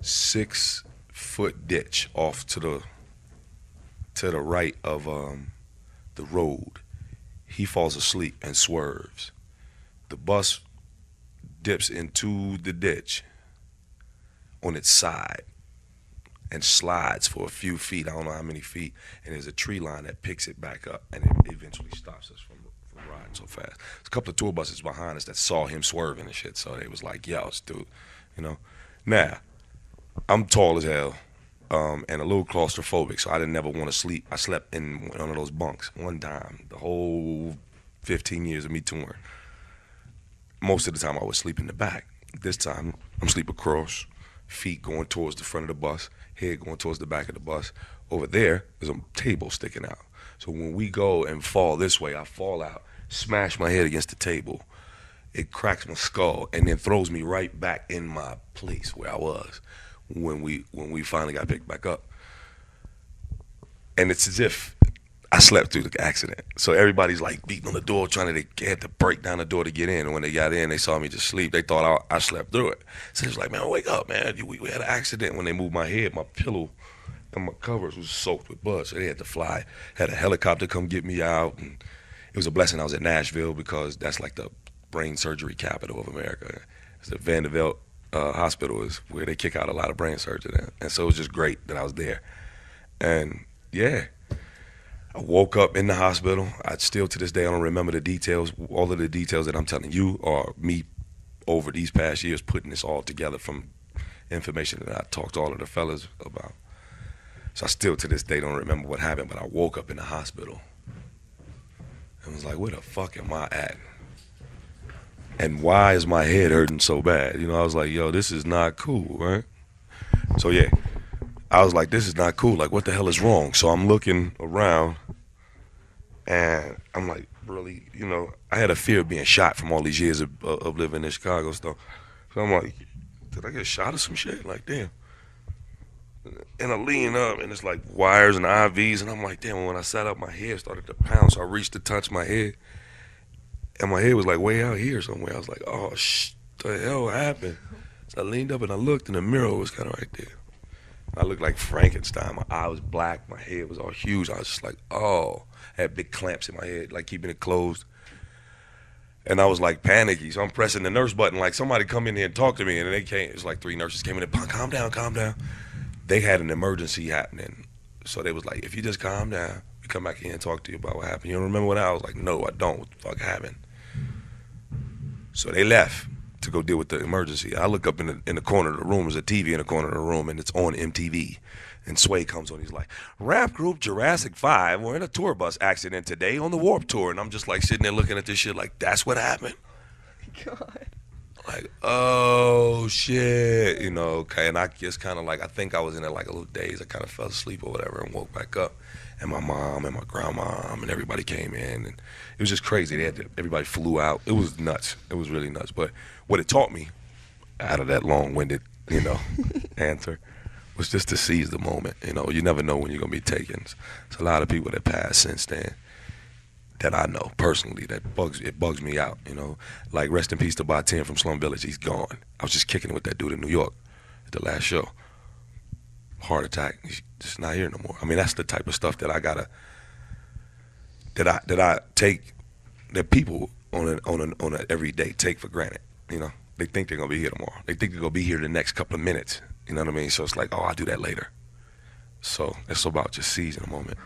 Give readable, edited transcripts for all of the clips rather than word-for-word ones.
6-foot ditch off to the right of the road. He falls asleep and swerves. The bus dips into the ditch on its side and slides for a few feet, I don't know how many feet, and there's a tree line that picks it back up, and it eventually stops us from riding so fast. There's a couple of tour buses behind us that saw him swerving and shit, so they was like, yo, dude, you know. Now, I'm tall as hell and a little claustrophobic, so I didn't never want to sleep. I slept in one of those bunks one time, the whole 15 years of me touring. Most of the time I would sleep in the back. This time I'm sleep across, feet going towards the front of the bus, head going towards the back of the bus. Over there, there's a table sticking out. So when we go and fall this way, I fall out, smash my head against the table. It cracks my skull and then throws me right back in my place where I was when we finally got picked back up. And it's as if I slept through the accident. So everybody's like beating on the door, trying to get to break down the door to get in. And when they got in, they saw me just sleep. They thought I slept through it. So they was like, man, wake up, man. We had an accident. When they moved my head, my pillow and my covers was soaked with blood. So they had to fly, had a helicopter come get me out. And it was a blessing I was at Nashville because that's like the brain surgery capital of America. It's the Vanderbilt hospital is where they kick out a lot of brain surgery. And so it was just great that I was there. And yeah, I woke up in the hospital. I still to this day I don't remember the details. All of the details that I'm telling you are me over these past years putting this all together from information that I talked to all of the fellas about. So I still to this day don't remember what happened, but I woke up in the hospital and was like, where the fuck am I at? And why is my head hurting so bad? You know, I was like, yo, this is not cool, right? So yeah, I was like, this is not cool. Like, what the hell is wrong? So I'm looking around and I'm like, really, you know, I had a fear of being shot from all these years of living in Chicago stuff. So I'm like, did I get shot or some shit? Like, damn. And I lean up and it's like wires and IVs and I'm like, damn, when I sat up, my head started to pound. So I reached to touch my head and my head was like way out here somewhere. I was like, oh, the hell happened? So I leaned up and I looked and the mirror was kind of right there. I looked like Frankenstein. My eye was black. My head was all huge. I was just like, oh. I had big clamps in my head, like keeping it closed. And I was like panicky. So I'm pressing the nurse button, like somebody come in here and talk to me. And then they came, it was like 3 nurses came in and, calm down, calm down. They had an emergency happening. So they was like, if you just calm down, we come back here and talk to you about what happened. You don't remember what happened? I was like, no, I don't. What the fuck happened? So they left to go deal with the emergency. I look up in the corner of the room. There's a TV in the corner of the room, and it's on MTV. And Sway comes on. He's like, rap group Jurassic 5 were in a tour bus accident today on the Warped Tour. And I'm just like sitting there looking at this shit like, that's what happened? God. Like, oh, shit. You know, okay. And I just kind of like, I think I was in there like a little daze. I kind of fell asleep or whatever and woke back up. And my mom and my grandma and everybody came in. And it was just crazy. Everybody flew out. It was nuts. It was really nuts. But what it taught me out of that long-winded, you know, answer was just to seize the moment. You know, you never know when you're going to be taken. There's a lot of people that passed since then that I know personally that bugs me out, you know. Like, rest in peace to Bob 10 from Slum Village. He's gone. I was just kicking it with that dude in New York at the last show. Heart attack. He's just not here no more. I mean, that's the type of stuff that I gotta, that I take, that people on a everyday take for granted, you know. They think they're gonna be here tomorrow. They think they're gonna be here the next couple of minutes. You know what I mean? So it's like, oh, I'll do that later. So it's about just seizing the moment.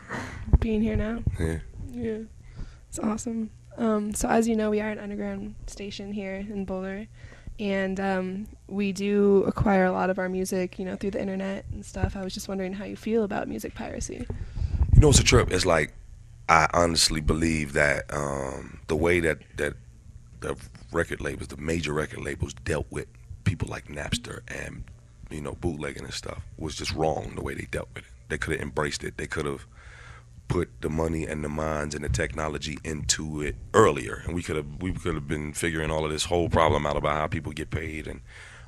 Being here now. Yeah. Yeah. It's awesome. So as you know, we are an underground station here in Boulder. And we do acquire a lot of our music, you know, through the internet and stuff. I was just wondering how you feel about music piracy. You know, it's a trip. It's like, I honestly believe that the way that the record labels, the major record labels dealt with people like Napster and, you know, bootlegging and stuff was just wrong the way they dealt with it. They could have embraced it. They could have put the money and the minds and the technology into it earlier, and we could have been figuring all of this whole problem out about how people get paid and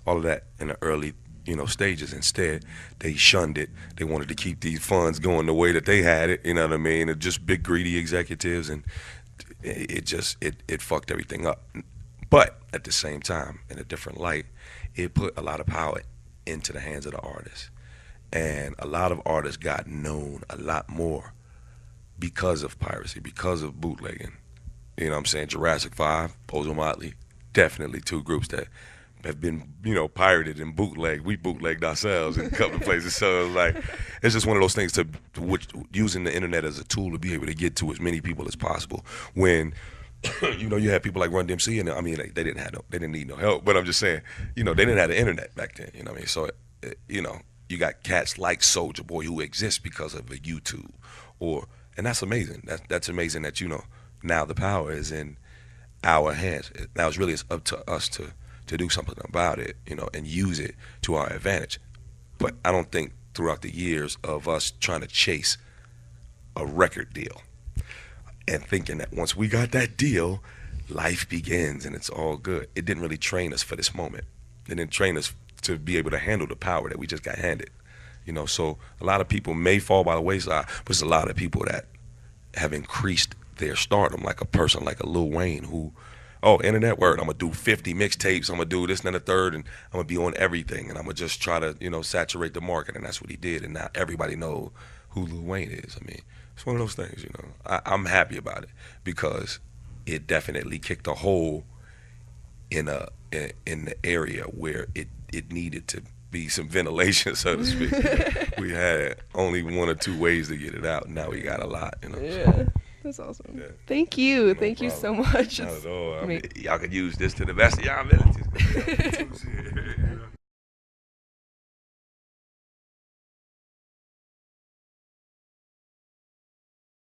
all of that in the early, you know, stages. Instead, they shunned it. They wanted to keep these funds going the way that they had it. You know what I mean? It's just big greedy executives, and it fucked everything up. But at the same time, in a different light, it put a lot of power into the hands of the artists. And a lot of artists got known a lot more because of piracy, because of bootlegging. You know what I'm saying? Jurassic 5, Pozo Motley, definitely two groups that have been, pirated and bootlegged. We bootlegged ourselves in a couple of places. So it's just one of those things which using the internet as a tool to be able to get to as many people as possible. When you had people like Run DMC, and I mean, they didn't need no help. But I'm just saying, they didn't have the internet back then. You know what I mean? So, you got cats like Soulja Boy who exist because of a YouTube, and that's amazing. That's amazing that now the power is in our hands. Now it's really up to us to do something about it, and use it to our advantage. But I don't think throughout the years of us trying to chase a record deal and thinking that once we got that deal, life begins and it's all good. It didn't really train us for this moment. It didn't train us to be able to handle the power that we just got handed. So a lot of people may fall by the wayside, but there's a lot of people that have increased their stardom, like a person like a Lil Wayne who, internet word, I'm going to do 50 mixtapes, I'm going to do this and then a third, and I'm going to be on everything, and I'm going to just try to, saturate the market, and that's what he did, and now everybody knows who Lil Wayne is. I mean, it's one of those things, I'm happy about it because it definitely kicked a hole in the area where it needed to be some ventilation, so to speak. We had only one or two ways to get it out, and now we got a lot, Yeah. That's awesome. Yeah. Thank you. Thank you so much. Not at all. I mean, y'all could use this to the best of y'all abilities.